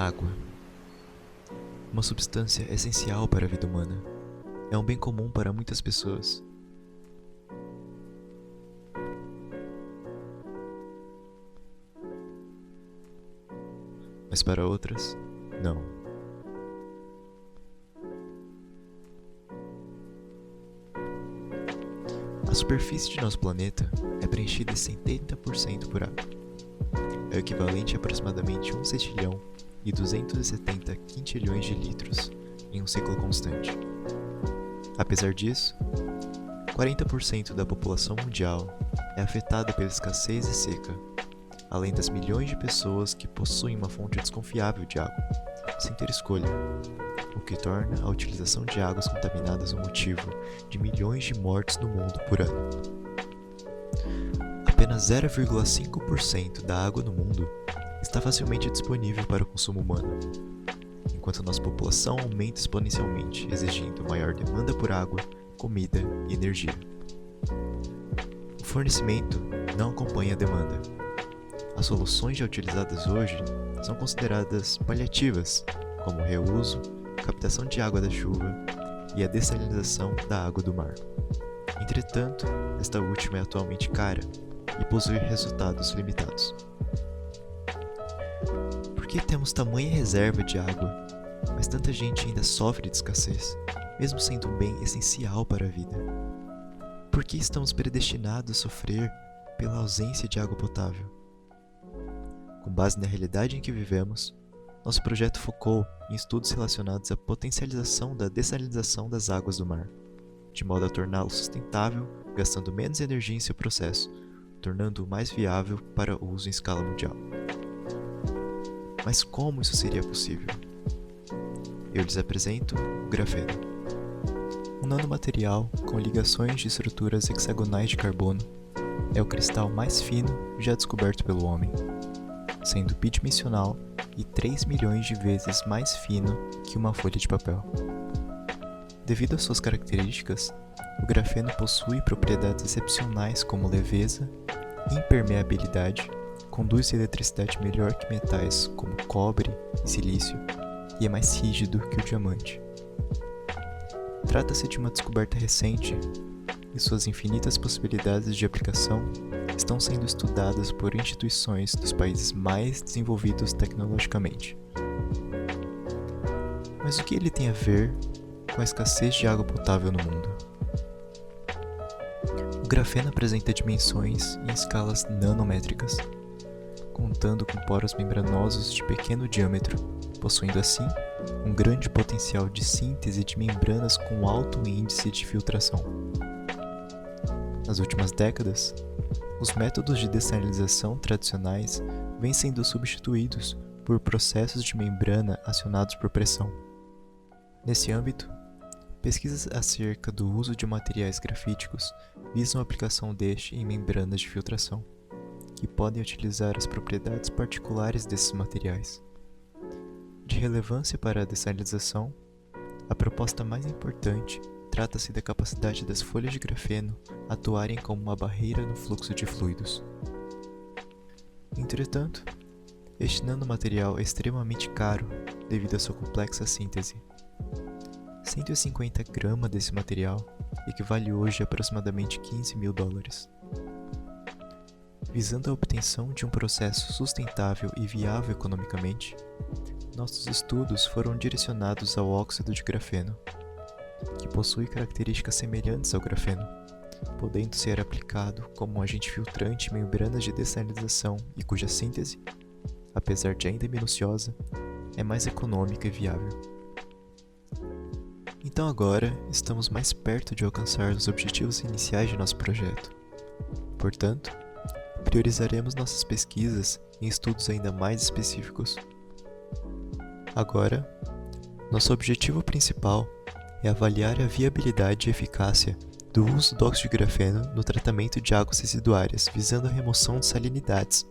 Água. Uma substância essencial para a vida humana. É um bem comum para muitas pessoas. Mas para outras, não. A superfície de nosso planeta é preenchida em 70% por água. É o equivalente a aproximadamente 1 sextilhão e 270 quintilhões de litros em um ciclo constante. Apesar disso, 40% da população mundial é afetada pela escassez e seca, além das milhões de pessoas que possuem uma fonte desconfiável de água, sem ter escolha, o que torna a utilização de águas contaminadas um motivo de milhões de mortes no mundo por ano. Apenas 0,5% da água no mundo está facilmente disponível para o consumo humano, enquanto nossa população aumenta exponencialmente, exigindo maior demanda por água, comida e energia. O fornecimento não acompanha a demanda. As soluções já utilizadas hoje são consideradas paliativas, como o reuso, captação de água da chuva e a dessalinização da água do mar. Entretanto, esta última é atualmente cara e possui resultados limitados. Por que temos tamanha reserva de água, mas tanta gente ainda sofre de escassez, mesmo sendo um bem essencial para a vida? Por que estamos predestinados a sofrer pela ausência de água potável? Com base na realidade em que vivemos, nosso projeto focou em estudos relacionados à potencialização da dessalinização das águas do mar, de modo a torná-lo sustentável, gastando menos energia em seu processo, tornando-o mais viável para o uso em escala mundial. Mas como isso seria possível? Eu lhes apresento o grafeno. Um nanomaterial com ligações de estruturas hexagonais de carbono é o cristal mais fino já descoberto pelo homem, sendo bidimensional e 3 milhões de vezes mais fino que uma folha de papel. Devido às suas características, o grafeno possui propriedades excepcionais como leveza, impermeabilidade, conduz eletricidade melhor que metais como cobre e silício e é mais rígido que o diamante. Trata-se de uma descoberta recente e suas infinitas possibilidades de aplicação estão sendo estudadas por instituições dos países mais desenvolvidos tecnologicamente. Mas o que ele tem a ver com a escassez de água potável no mundo? O grafeno apresenta dimensões em escalas nanométricas, contando com poros membranosos de pequeno diâmetro, possuindo assim um grande potencial de síntese de membranas com alto índice de filtração. Nas últimas décadas, os métodos de dessalinização tradicionais vêm sendo substituídos por processos de membrana acionados por pressão. Nesse âmbito, pesquisas acerca do uso de materiais grafíticos visam a aplicação deste em membranas de filtração, que podem utilizar as propriedades particulares desses materiais. De relevância para a dessalinização, a proposta mais importante trata-se da capacidade das folhas de grafeno atuarem como uma barreira no fluxo de fluidos. Entretanto, este nanomaterial é extremamente caro devido à sua complexa síntese. 150 gramas desse material equivale hoje a aproximadamente $15 mil. Visando a obtenção de um processo sustentável e viável economicamente, nossos estudos foram direcionados ao óxido de grafeno, que possui características semelhantes ao grafeno, podendo ser aplicado como um agente filtrante em membranas de dessalinização e cuja síntese, apesar de ainda minuciosa, é mais econômica e viável. Então agora estamos mais perto de alcançar os objetivos iniciais de nosso projeto. Portanto, priorizaremos nossas pesquisas em estudos ainda mais específicos. Agora, nosso objetivo principal é avaliar a viabilidade e eficácia do uso do óxido de grafeno no tratamento de águas residuárias, visando a remoção de salinidades,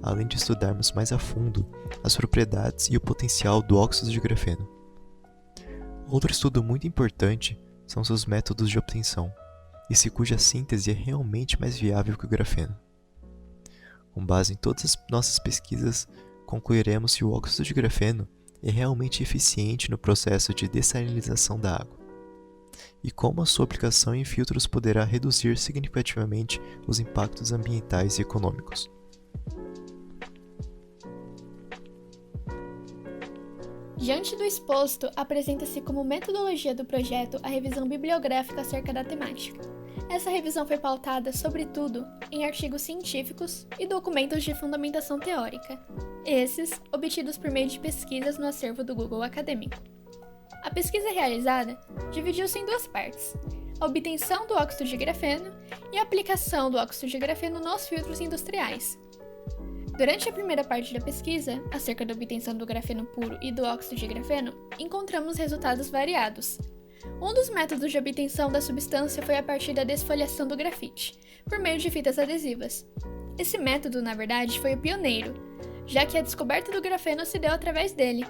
além de estudarmos mais a fundo as propriedades e o potencial do óxido de grafeno. Outro estudo muito importante são seus métodos de obtenção, e se cuja síntese é realmente mais viável que o grafeno. Com base em todas as nossas pesquisas, concluiremos se o óxido de grafeno é realmente eficiente no processo de dessalinização da água e como a sua aplicação em filtros poderá reduzir significativamente os impactos ambientais e econômicos. Diante do exposto, apresenta-se como metodologia do projeto a revisão bibliográfica acerca da temática. Essa revisão foi pautada, sobretudo, em artigos científicos e documentos de fundamentação teórica, esses obtidos por meio de pesquisas no acervo do Google Acadêmico. A pesquisa realizada dividiu-se em duas partes: a obtenção do óxido de grafeno e a aplicação do óxido de grafeno nos filtros industriais. Durante a primeira parte da pesquisa, acerca da obtenção do grafeno puro e do óxido de grafeno, encontramos resultados variados. Um dos métodos de obtenção da substância foi a partir da desfolhação do grafite, por meio de fitas adesivas. Esse método, na verdade, foi o pioneiro, já que a descoberta do grafeno se deu através dele.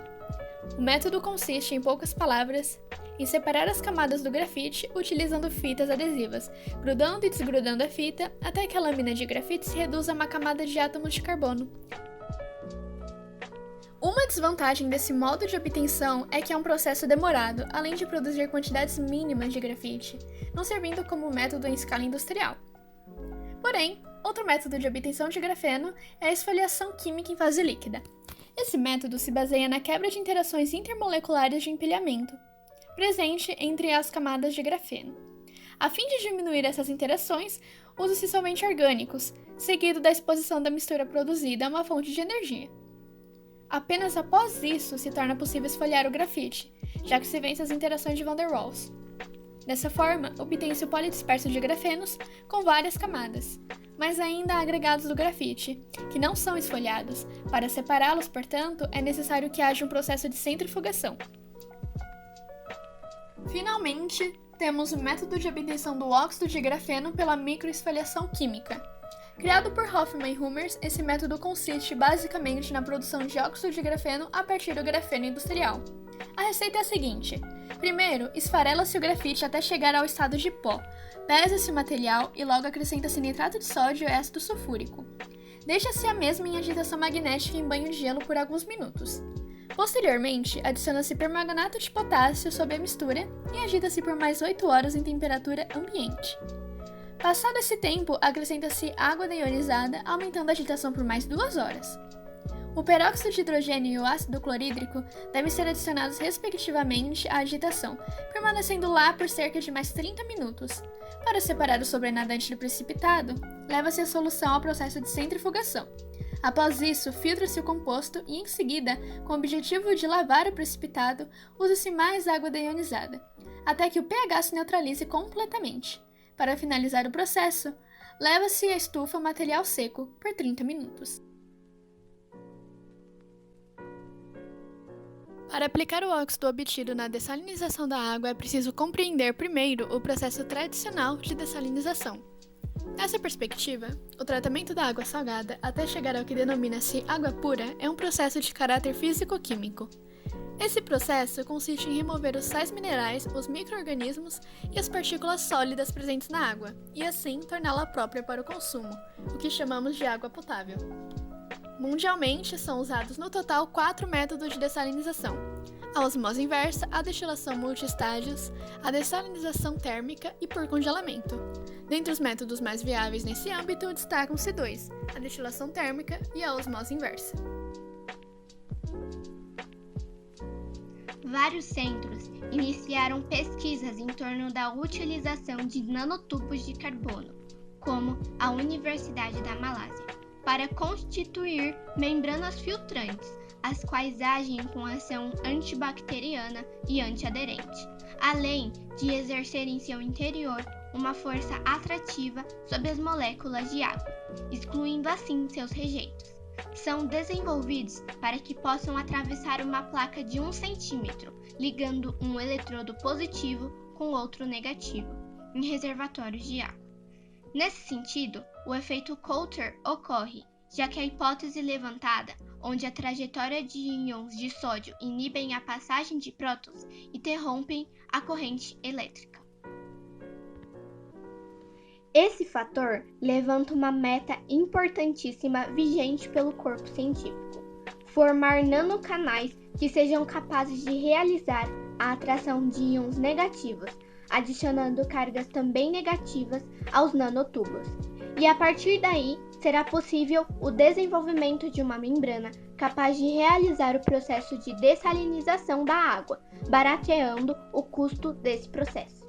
O método consiste, em poucas palavras, em separar as camadas do grafite utilizando fitas adesivas, grudando e desgrudando a fita até que a lâmina de grafite se reduza a uma camada de átomos de carbono. Uma desvantagem desse modo de obtenção é que é um processo demorado, além de produzir quantidades mínimas de grafite, não servindo como método em escala industrial. Porém, outro método de obtenção de grafeno é a esfoliação química em fase líquida. Esse método se baseia na quebra de interações intermoleculares de empilhamento, presente entre as camadas de grafeno. A fim de diminuir essas interações, usa-se solventes orgânicos, seguido da exposição da mistura produzida a uma fonte de energia. Apenas após isso se torna possível esfoliar o grafite, já que se vence as interações de Van der Waals. Dessa forma, obtém-se o polidisperso de grafenos com várias camadas, mas ainda há agregados do grafite, que não são esfoliados. Para separá-los, portanto, é necessário que haja um processo de centrifugação. Finalmente, temos o método de obtenção do óxido de grafeno pela microesfoliação química. Criado por Hoffman e Hummers, esse método consiste basicamente na produção de óxido de grafeno a partir do grafeno industrial. A receita é a seguinte: primeiro, esfarela-se o grafite até chegar ao estado de pó, pesa-se o material e logo acrescenta-se nitrato de sódio e ácido sulfúrico. Deixa-se a mesma em agitação magnética em banho de gelo por alguns minutos. Posteriormente, adiciona-se permanganato de potássio sobre a mistura e agita-se por mais 8 horas em temperatura ambiente. Passado esse tempo, acrescenta-se água deionizada, aumentando a agitação por mais 2 horas. O peróxido de hidrogênio e o ácido clorídrico devem ser adicionados respectivamente à agitação, permanecendo lá por cerca de mais 30 minutos. Para separar o sobrenadante do precipitado, leva-se a solução ao processo de centrifugação. Após isso, filtra-se o composto e, em seguida, com o objetivo de lavar o precipitado, usa-se mais água deionizada, até que o pH se neutralize completamente. Para finalizar o processo, leva-se à estufa material seco por 30 minutos. Para aplicar o óxido obtido na dessalinização da água, é preciso compreender primeiro o processo tradicional de dessalinização. Nessa perspectiva, o tratamento da água salgada até chegar ao que denomina-se água pura é um processo de caráter físico-químico. Esse processo consiste em remover os sais minerais, os micro-organismos e as partículas sólidas presentes na água, e assim torná-la própria para o consumo, o que chamamos de água potável. Mundialmente, são usados no total 4 métodos de dessalinização: a osmose inversa, a destilação multiestágios, a dessalinização térmica e por congelamento. Dentre os métodos mais viáveis nesse âmbito, destacam-se 2, a destilação térmica e a osmose inversa. Vários centros iniciaram pesquisas em torno da utilização de nanotubos de carbono, como a Universidade da Malásia, para constituir membranas filtrantes, as quais agem com ação antibacteriana e antiaderente, além de exercer em seu interior uma força atrativa sobre as moléculas de água, excluindo assim seus rejeitos. São desenvolvidos para que possam atravessar uma placa de 1 centímetro, ligando um eletrodo positivo com outro negativo, em reservatórios de água. Nesse sentido, o efeito Coulter ocorre, já que a hipótese levantada, onde a trajetória de íons de sódio inibem a passagem de prótons, interrompem a corrente elétrica. Esse fator levanta uma meta importantíssima vigente pelo corpo científico: formar nanocanais que sejam capazes de realizar a atração de íons negativos, adicionando cargas também negativas aos nanotubos. E a partir daí, será possível o desenvolvimento de uma membrana capaz de realizar o processo de dessalinização da água, barateando o custo desse processo.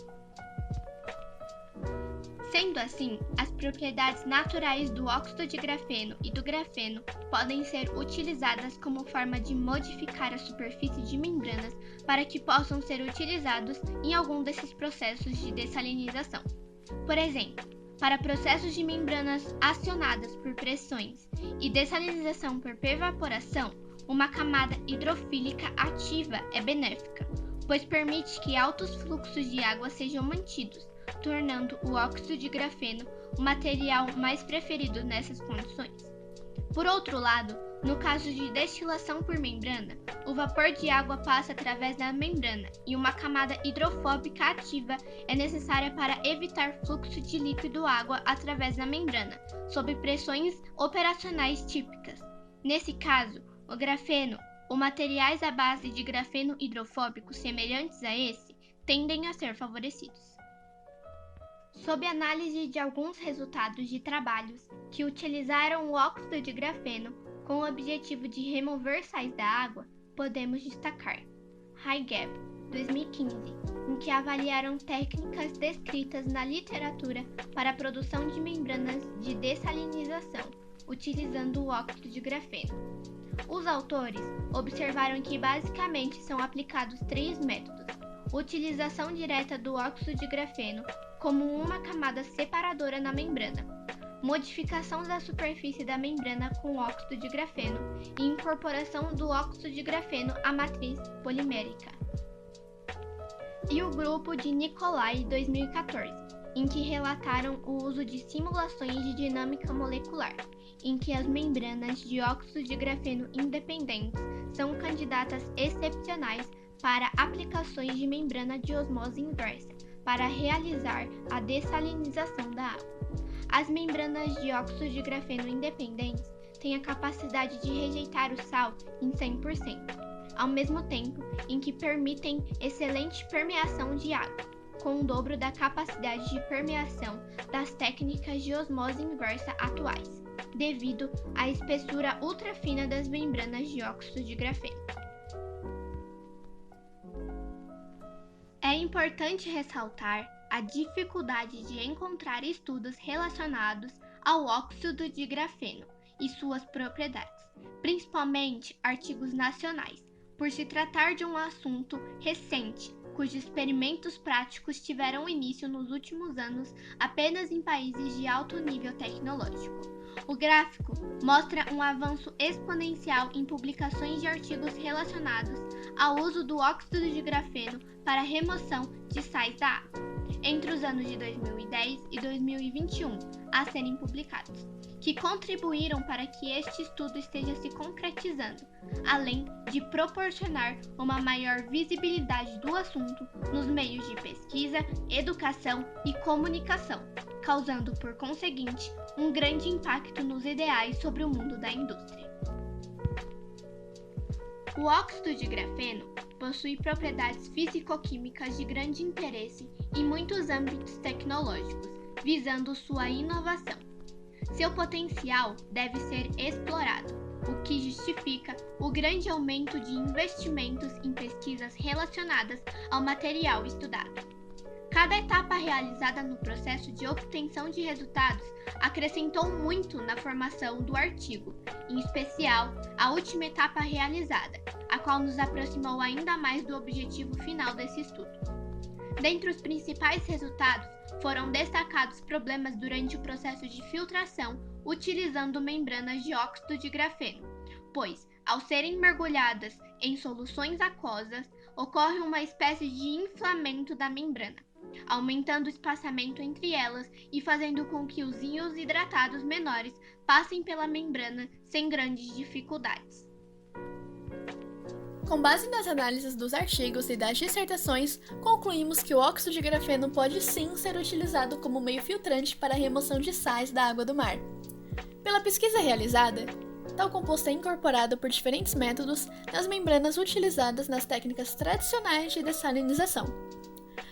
Sendo assim, as propriedades naturais do óxido de grafeno e do grafeno podem ser utilizadas como forma de modificar a superfície de membranas para que possam ser utilizados em algum desses processos de dessalinização. Por exemplo, para processos de membranas acionadas por pressões e dessalinização por evaporação, uma camada hidrofílica ativa é benéfica, pois permite que altos fluxos de água sejam mantidos, tornando o óxido de grafeno o material mais preferido nessas condições. Por outro lado, no caso de destilação por membrana, o vapor de água passa através da membrana e uma camada hidrofóbica ativa é necessária para evitar fluxo de líquido água através da membrana, sob pressões operacionais típicas. Nesse caso, o grafeno ou materiais à base de grafeno hidrofóbico semelhantes a esse tendem a ser favorecidos. Sob análise de alguns resultados de trabalhos que utilizaram o óxido de grafeno com o objetivo de remover sais da água, podemos destacar HiGAP, 2015, em que avaliaram técnicas descritas na literatura para a produção de membranas de dessalinização, utilizando o óxido de grafeno. Os autores observaram que basicamente são aplicados 3 métodos: utilização direta do óxido de grafeno como uma camada separadora na membrana, modificação da superfície da membrana com óxido de grafeno e incorporação do óxido de grafeno à matriz polimérica. E o grupo de Nicolai, 2014, em que relataram o uso de simulações de dinâmica molecular, em que as membranas de óxido de grafeno independentes são candidatas excepcionais para aplicações de membrana de osmose inversa, para realizar a dessalinização da água. As membranas de óxido de grafeno independentes têm a capacidade de rejeitar o sal em 100%, ao mesmo tempo em que permitem excelente permeação de água, com o dobro da capacidade de permeação das técnicas de osmose inversa atuais, devido à espessura ultrafina das membranas de óxido de grafeno. É importante ressaltar a dificuldade de encontrar estudos relacionados ao óxido de grafeno e suas propriedades, principalmente artigos nacionais, por se tratar de um assunto recente, cujos experimentos práticos tiveram início nos últimos anos apenas em países de alto nível tecnológico. O gráfico mostra um avanço exponencial em publicações de artigos relacionados ao uso do óxido de grafeno para remoção de sais da água, entre os anos de 2010 e 2021 a serem publicados, que contribuíram para que este estudo esteja se concretizando, além de proporcionar uma maior visibilidade do assunto nos meios de pesquisa, educação e comunicação, causando, por conseguinte, um grande impacto nos ideais sobre o mundo da indústria. O óxido de grafeno possui propriedades físico-químicas de grande interesse em muitos âmbitos tecnológicos, visando sua inovação. Seu potencial deve ser explorado, o que justifica o grande aumento de investimentos em pesquisas relacionadas ao material estudado. Cada etapa realizada no processo de obtenção de resultados acrescentou muito na formação do artigo, em especial a última etapa realizada, a qual nos aproximou ainda mais do objetivo final desse estudo. Dentre os principais resultados, foram destacados problemas durante o processo de filtração utilizando membranas de óxido de grafeno, pois, ao serem mergulhadas em soluções aquosas, ocorre uma espécie de inflamento da membrana, aumentando o espaçamento entre elas e fazendo com que os íons hidratados menores passem pela membrana sem grandes dificuldades. Com base nas análises dos artigos e das dissertações, concluímos que o óxido de grafeno pode sim ser utilizado como meio filtrante para a remoção de sais da água do mar. Pela pesquisa realizada, Tal composto é incorporado por diferentes métodos nas membranas utilizadas nas técnicas tradicionais de dessalinização.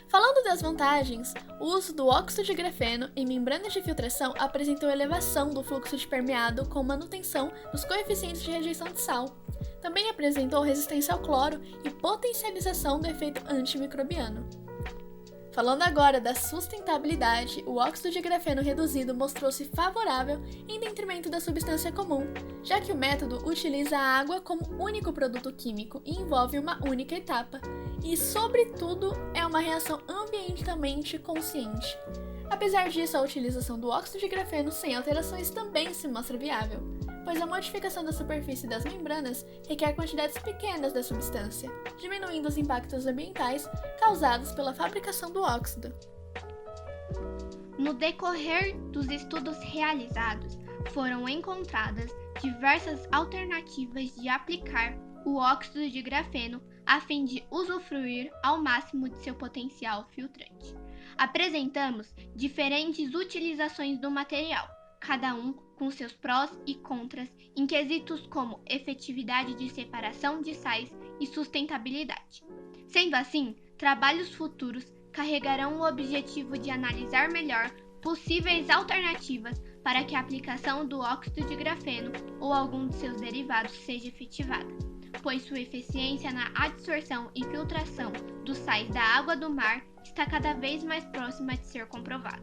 Falando das vantagens, o uso do óxido de grafeno em membranas de filtração apresentou elevação do fluxo de permeado com manutenção dos coeficientes de rejeição de sal. Também apresentou resistência ao cloro e potencialização do efeito antimicrobiano. Falando agora da sustentabilidade, o óxido de grafeno reduzido mostrou-se favorável em detrimento da substância comum, já que o método utiliza a água como único produto químico e envolve uma única etapa, e, sobretudo, é uma reação ambientalmente consciente. Apesar disso, a utilização do óxido de grafeno sem alterações também se mostra viável, pois a modificação da superfície das membranas requer quantidades pequenas da substância, diminuindo os impactos ambientais causados pela fabricação do óxido. No decorrer dos estudos realizados, foram encontradas diversas alternativas de aplicar o óxido de grafeno a fim de usufruir ao máximo de seu potencial filtrante. Apresentamos diferentes utilizações do material, cada um com seus prós e contras em quesitos como efetividade de separação de sais e sustentabilidade. Sendo assim, trabalhos futuros carregarão o objetivo de analisar melhor possíveis alternativas para que a aplicação do óxido de grafeno ou algum de seus derivados seja efetivada, pois sua eficiência na adsorção e filtração dos sais da água do mar está cada vez mais próxima de ser comprovada.